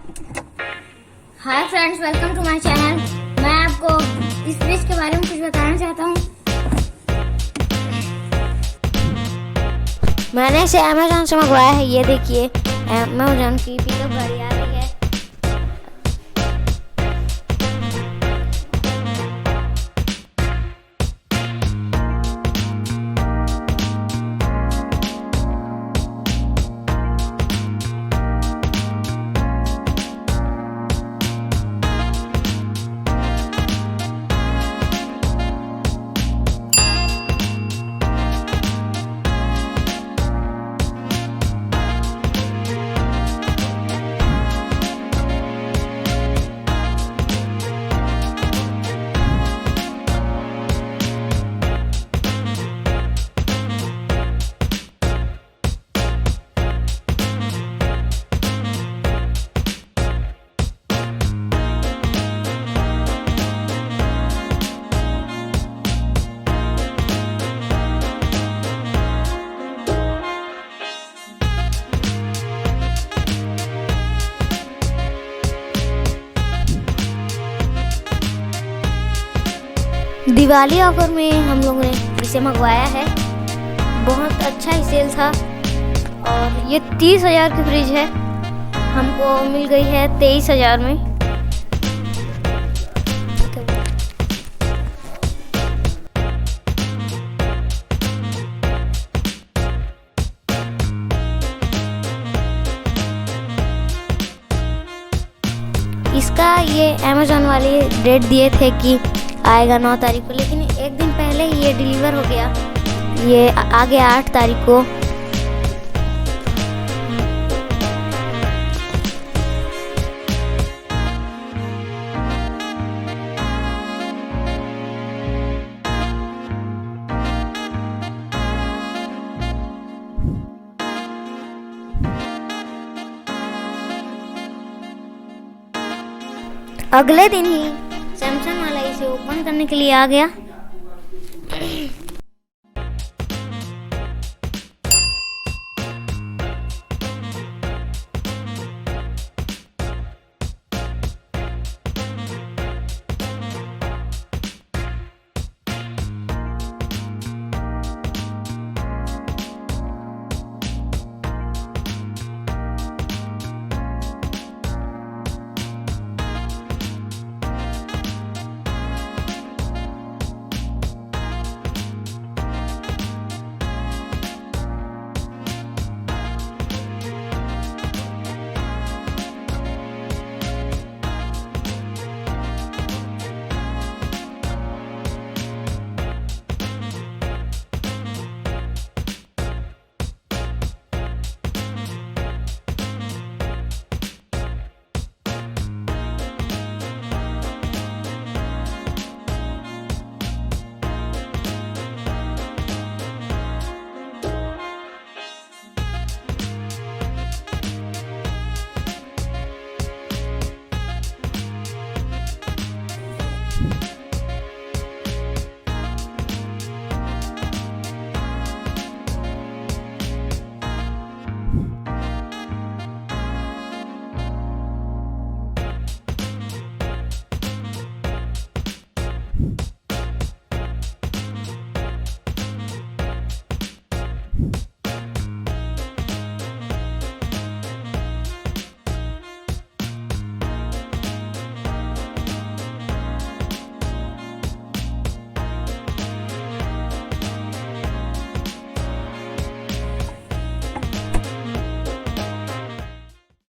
Hi friends, welcome to my channel. मैं आपको इस फ्रिज के बारे में कुछ बताना चाहता हूँ। मैंने इसे अमेज़न से मंगवाया है। ये देखिए, अमेज़न की पिकअप गाड़ी आ रही है। दिवाली ऑफर में हम लोगों ने इसे मंगवाया है। बहुत अच्छा ही सेल था और ये 30,000 की फ्रिज है। हमको मिल गई है 23,000 में। इसका ये अमेज़न वाले डेट दिए थे कि आएगा 9 तारीख को, लेकिन एक दिन पहले ये डिलीवर हो गया। ये आ गया 8 तारीख को। अगले दिन ही सैमसंग वाला इसे ओपन करने के लिए आ गया।